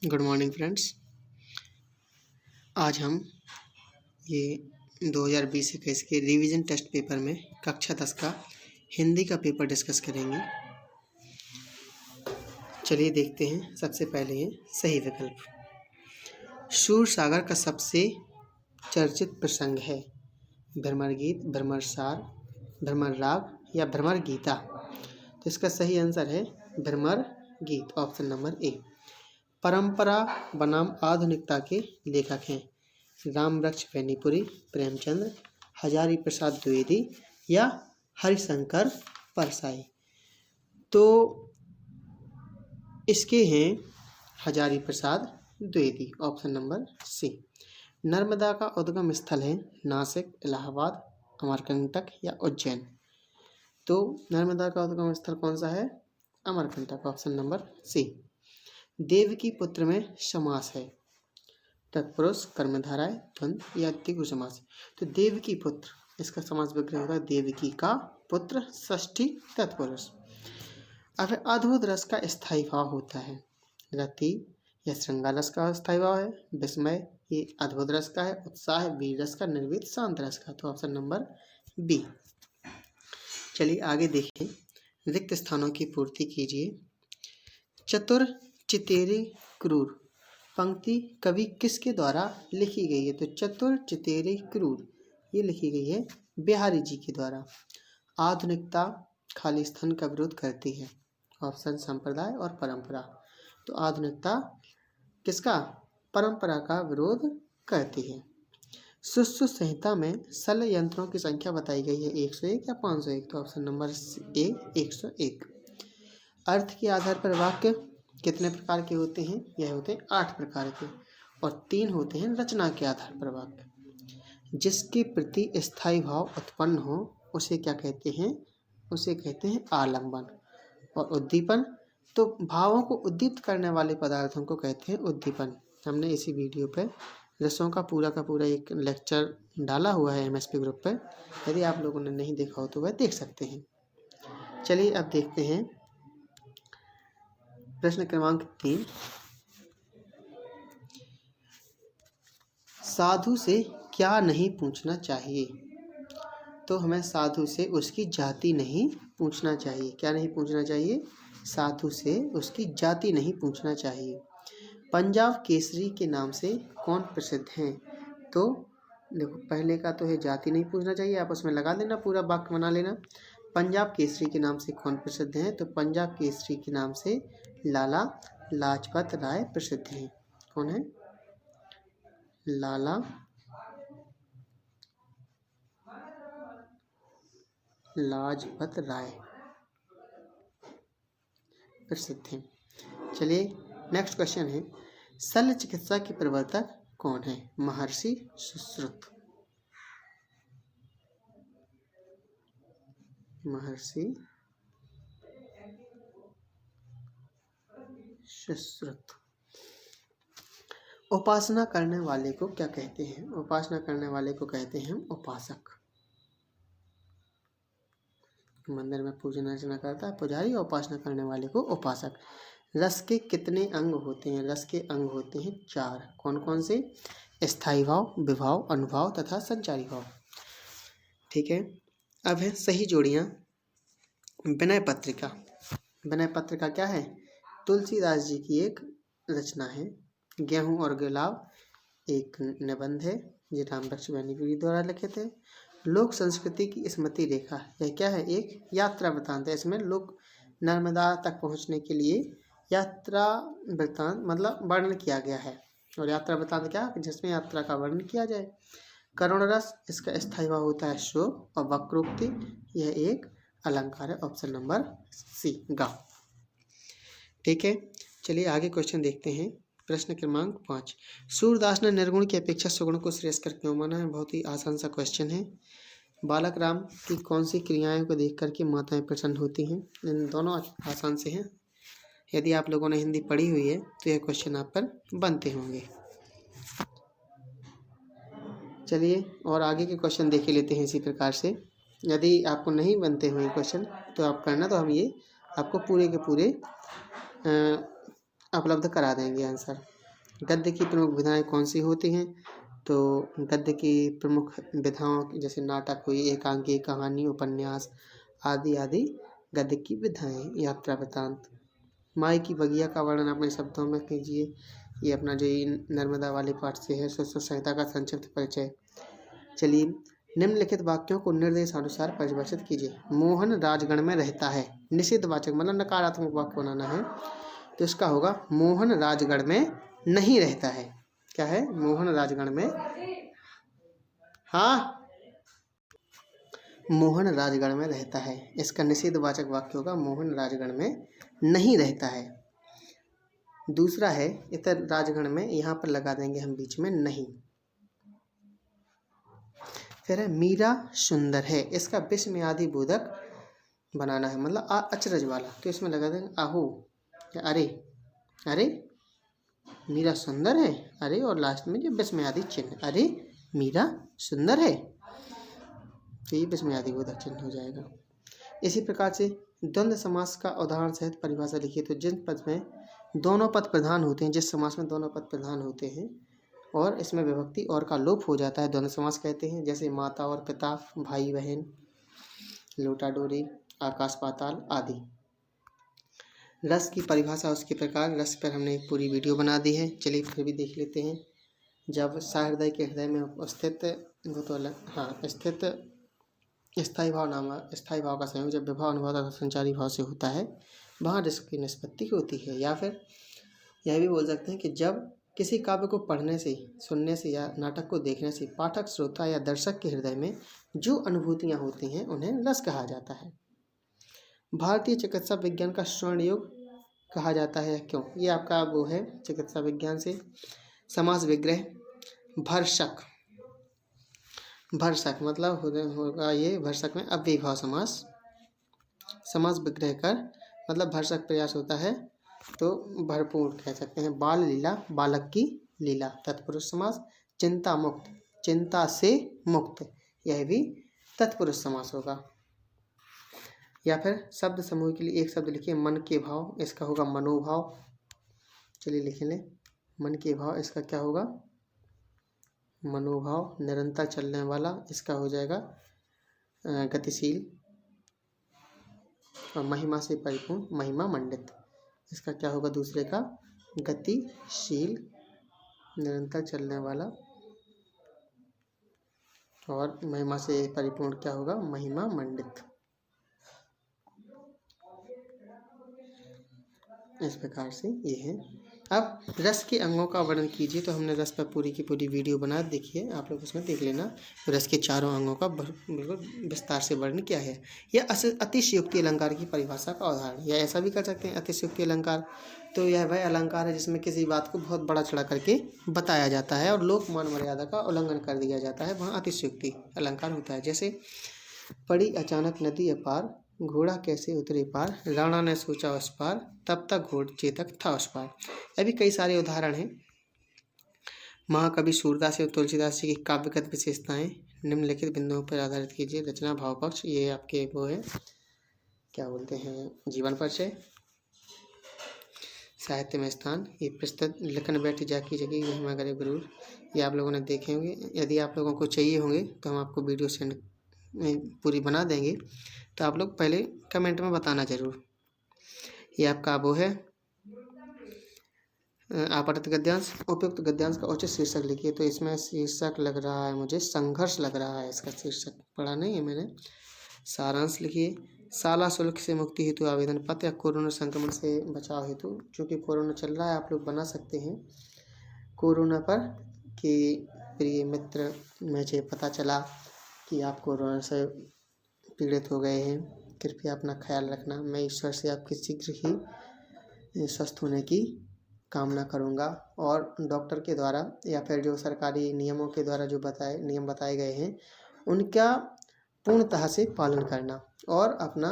Good morning friends. आज हम ये 2020-21 के रिवीजन टेस्ट पेपर में कक्षा 10 का हिंदी का पेपर डिस्कस करेंगे। चलिए देखते हैं। सबसे पहले है सही विकल्प। शूर सागर का सबसे चर्चित प्रसंग है भ्रमर गीत, भ्रमर सार, भ्रमर राग या भ्रमर गीता। तो इसका सही आंसर है भ्रमर गीत, ऑप्शन नंबर ए। परंपरा बनाम आधुनिकता के लेखक हैं रामवृक्ष बेनीपुरी, प्रेमचंद, हजारी प्रसाद द्विवेदी या हरिशंकर परसाई। तो इसके हैं Hazari Prasad Dwivedi, option number C. Narmada का उद्गम स्थल है नासिक, इलाहाबाद, अमरकंटक या उज्जैन। तो नर्मदा का उद्गम स्थल कौन सा है? Amarkantak, option number C. Devaki पुत्र में समास है तत्पुरुष, कर्मधारय, द्वंद्व या द्विगु समास। तो देवकी पुत्र, इसका समास विग्रह होता है देवकी का पुत्र, षष्ठी तत्पुरुष। अब अद्भुत रस का स्थायी भाव होता है रति या श्रृंगार रस का स्थायी भाव है, विस्मय ये अद्भुत रस का है, उत्साह वीर रस का, निर्वीत शांत रस का। तो ऑप्शन नंबर बी। चलिए आगे देखिए। रिक्त स्थानों की पूर्ति कीजिए। चतुर चितेरे क्रूर पंक्ति कवि किसके द्वारा लिखी गई है? तो चतुर चितेरे क्रूर ये लिखी गई है बिहारी जी के द्वारा। आधुनिकता खाली स्थान का विरोध करती है, ऑप्शन संप्रदाय और परंपरा। तो आधुनिकता किसका? परंपरा का विरोध करती है। सुश्रुत संहिता में सल यंत्रों की संख्या बताई गई है 101 या 501। तो ऑप्शन नंबर ए 101। अर्थ के आधार पर वाक्य कितने प्रकार के होते हैं? यह होते हैं 8 प्रकार के, और 3 होते हैं रचना के आधार पर वाक्य। जिसके प्रति स्थायी भाव उत्पन्न हो उसे क्या कहते हैं? उसे कहते हैं आलंबन। और उद्दीपन, तो भावों को उद्दीप्त करने वाले पदार्थों को कहते हैं उद्दीपन। हमने इसी वीडियो पर रसों का पूरा एक लेक्चर डाला हुआ है MSP ग्रुप पर, यदि आप लोगों ने नहीं देखा हो तो वह देख सकते हैं। चलिए अब देखते हैं प्रश्न क्रमांक 3। साधु से क्या नहीं पूछना चाहिए? तो हमें साधु से उसकी जाति नहीं पूछना चाहिए। क्या नहीं पूछना चाहिए? साधु से उसकी जाति नहीं पूछना चाहिए। पंजाब केसरी के नाम से कौन प्रसिद्ध हैं? तो देखो, पहले का तो है जाति नहीं पूछना चाहिए, आप उसमें लगा देना, पूरा वाक्य बना लेना। पंजाब केसरी के नाम से कौन प्रसिद्ध हैं? तो पंजाब केसरी के नाम से लाला लाजपत राय प्रसिद्ध हैं। कौन है? लाला लाजपत राय प्रसिद्ध हैं। चलिए नेक्स्ट क्वेश्चन है, शल्य चिकित्सा के प्रवर्तक कौन है? महर्षि सुश्रुत। महर्षि सुश्रुत। उपासना करने वाले को क्या कहते हैं? उपासना करने वाले को कहते हैं हम उपासक। मंदिर में पूजन अर्चना करता है पुजारी, उपासना करने वाले को उपासक। रस के कितने अंग होते हैं? रस के अंग होते हैं 4। कौन कौन से? स्थायी भाव, विभाव, अनुभाव तथा संचारी भाव। ठीक है। अब है सही जोड़ियाँ। विनय पत्रिका। विनय पत्रिका क्या है? तुलसीदास जी की एक रचना है। गेहूं और गुलाब एक निबंध है जो रामवृक्ष बेनीपुरी द्वारा लिखे थे। लोक संस्कृति की स्मृति रेखा, यह क्या है? एक यात्रा वृत्तांत है। इसमें लोग नर्मदा तक पहुंचने के लिए यात्रा वृत्तांत मतलब वर्णन किया गया है। और यात्रा वृत्तांत क्या? जिसमें यात्रा का वर्णन किया जाए। करुण रस, इसका स्थायी भाव होता है शोक। और वक्रोक्ति, यह एक अलंकार है, ऑप्शन नंबर सी गा। ठीक है। चलिए आगे क्वेश्चन देखते हैं। प्रश्न क्रमांक 5। सूरदास ने निर्गुण की अपेक्षा सुगुण को श्रेयस्कर क्यों माना है? बहुत ही आसान सा क्वेश्चन है। बालक राम की कौन सी क्रियाएं को देख करके माताएं प्रसन्न होती हैं? इन दोनों आसान से हैं। यदि आप लोगों ने हिंदी पढ़ी हुई है तो यह क्वेश्चन आप पर बनते होंगे। चलिए और आगे के क्वेश्चन देख लेते हैं इसी प्रकार से। यदि आपको नहीं बनते हुए क्वेश्चन तो आप करना, तो हम ये आपको पूरे के पूरे उपलब्ध करा देंगे आंसर। गद्य की प्रमुख विधाएं कौन सी होती हैं? तो गद्य की प्रमुख विधाओं जैसे नाटक हुई, एकांकी, कहानी, उपन्यास आदि आदि गद्य की विधाएं। यात्रा वृत्तांत। माई की बगिया का वर्णन अपने शब्दों में कीजिए। ये अपना जो ये नर्मदा वाले पाठ से है। सरस्वती संहिता का संक्षिप्त परिचय। चलिए, निम्नलिखित वाक्यों को निर्देशानुसार परिभाषित कीजिए। मोहन राजगढ़ में रहता है। निषेधवाचक मतलब नकारात्मक वाक्य बनाना है, तो इसका होगा मोहन राजगढ़ में नहीं रहता है। क्या है? मोहन राजगढ़ में, हाँ, मोहन राजगढ़ में रहता है। इसका निषेधवाचक वाक्य होगा मोहन राजगढ़ में नहीं रहता है। दूसरा है इतर राजगढ़ में, यहाँ पर लगा देंगे हम बीच में नहीं। फिर है मीरा सुंदर है। इसका विस्मयादि बोधक बनाना है, मतलब अचरज वाला, तो इसमें लगा देंगे आहो या अरे। अरे मीरा सुंदर है, अरे, और लास्ट में जो विस्मयादि चिन्ह, अरे मीरा सुंदर है, तो ये विस्मयादि बोधक चिन्ह हो जाएगा। इसी प्रकार से द्वंद्व समास का उदाहरण सहित परिभाषा लिखिए। तो जिन पद में दोनों पद प्रधान होते हैं, जिस समास में दोनों पद प्रधान होते हैं और इसमें विभक्ति और का लोप हो जाता है, द्वंद्व समास कहते हैं। जैसे माता और पिता, भाई बहन, लोटा डोरी, आकाश पाताल आदि। रस की परिभाषा उसके प्रकार, रस पर हमने एक पूरी वीडियो बना दी है, चलिए फिर भी देख लेते हैं। जब सहृदय के हृदय में स्थित, वो तो अलग, हाँ, स्थित स्थायी भाव का संयोग जब विभाव अनुभाव तथा संचारी भाव से होता है, वहाँ रस की निष्पत्ति होती है। या फिर यह भी बोल सकते हैं कि जब किसी काव्य को पढ़ने से, सुनने से या नाटक को देखने से पाठक, श्रोता या दर्शक के हृदय में जो अनुभूतियाँ होती हैं उन्हें रस कहा जाता है। भारतीय चिकित्सा विज्ञान का स्वर्ण युग कहा जाता है क्यों? ये आपका वो है चिकित्सा विज्ञान से। समास विग्रह, भरसक, भरसक मतलब होगा ये, भरसक में अव्ययीभाव समास। समास विग्रह कर मतलब भरसक प्रयास होता है, तो भरपूर कह सकते हैं। बाल लीला, बालक की लीला, तत्पुरुष समास। चिंता मुक्त, चिंता से मुक्त, यह भी तत्पुरुष समास होगा। या फिर शब्द समूह के लिए एक शब्द लिखिए, मन के भाव, इसका होगा मनोभाव। चलिए लिख लें, मन के भाव, इसका क्या होगा? मनोभाव। निरंतर चलने वाला, इसका हो जाएगा गतिशील। और महिमा से परिपूर्ण, महिमा मंडित, इसका क्या होगा दूसरे का? गतिशील, निरंतर चलने वाला। और महिमा से परिपूर्ण क्या होगा? महिमा मंडित। इस प्रकार से ये है। अब रस के अंगों का वर्णन कीजिए। तो हमने रस पर पूरी की पूरी वीडियो बना, देखिए आप लोग उसमें देख लेना। रस के चारों अंगों का बिल्कुल विस्तार से वर्णन किया है। यह अतिशयोक्ति अलंकार की परिभाषा का उदाहरण, या ऐसा भी कर सकते हैं अतिशयोक्ति अलंकार। तो यह वह अलंकार है जिसमें किसी बात को बहुत बड़ा चढ़ा करके बताया जाता है और लोक मान मर्यादा का उल्लंघन कर दिया जाता है, वहाँ अतिशयोक्ति अलंकार होता है। जैसे पड़ी अचानक नदी अपार, घोड़ा कैसे उतरे पार, राणा ने सोचा उस पार, तब तक घोड़ चेतक था उस पार। अभी कई सारे उदाहरण हैं। महाकवि सूरदास और तुलसीदास जी की काव्यगत विशेषताएं निम्नलिखित बिंदुओं पर आधारित कीजिए। रचना, भाव पक्ष, ये आपके वो है, क्या बोलते हैं, जीवन परिचय। साहित्य में स्थान, ये प्रस्तुत लिखन बैठ जा की जगह महिमा करे गुरूर, ये आप लोगों ने देखे होंगे। यदि आप लोगों को चाहिए होंगे तो हम आपको वीडियो सेंड पूरी बना देंगे, तो आप लोग पहले कमेंट में बताना जरूर। ये आपका वो है आपत्त गद्यांश। उपयुक्त गद्यांश का उचित शीर्षक लिखिए। तो इसमें शीर्षक लग रहा है मुझे संघर्ष लग रहा है, इसका शीर्षक पढ़ा नहीं है मैंने। सारांश लिखिए। शाला शुल्क से मुक्ति हेतु आवेदन पत्र, या कोरोना संक्रमण से बचाव हेतु, चूँकि कोरोना चल रहा है आप लोग बना सकते हैं कोरोना पर कि प्रिय मित्र, मुझे पता चला कि आप कोरोना से पीड़ित हो गए हैं, कृपया अपना ख्याल रखना। मैं ईश्वर से आपके शीघ्र ही स्वस्थ होने की कामना करूंगा। और डॉक्टर के द्वारा या फिर जो सरकारी नियमों के द्वारा जो नियम बताए गए हैं उनका पूर्णतः से पालन करना और अपना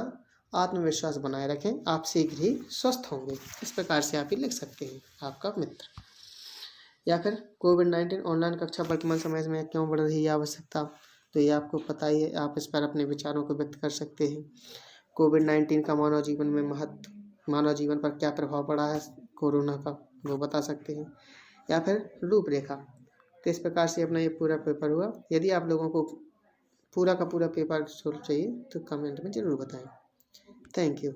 आत्मविश्वास बनाए रखें, आप शीघ्र ही स्वस्थ होंगे। इस प्रकार से आप ही लिख सकते हैं, आपका मित्र। या फिर कोविड-19 ऑनलाइन कक्षा वर्तमान समय में क्यों बढ़ रही है आवश्यकता, तो ये आपको पता ही है, आप इस पर अपने विचारों को व्यक्त कर सकते हैं। कोविड-19 का मानव जीवन में मानव जीवन पर क्या प्रभाव पड़ा है कोरोना का, वो बता सकते हैं। या फिर रूपरेखा। तो इस प्रकार से अपना ये पूरा पेपर हुआ। यदि आप लोगों को पूरा का पूरा पेपर सोल्व चाहिए तो कमेंट में ज़रूर बताएं। Thank you.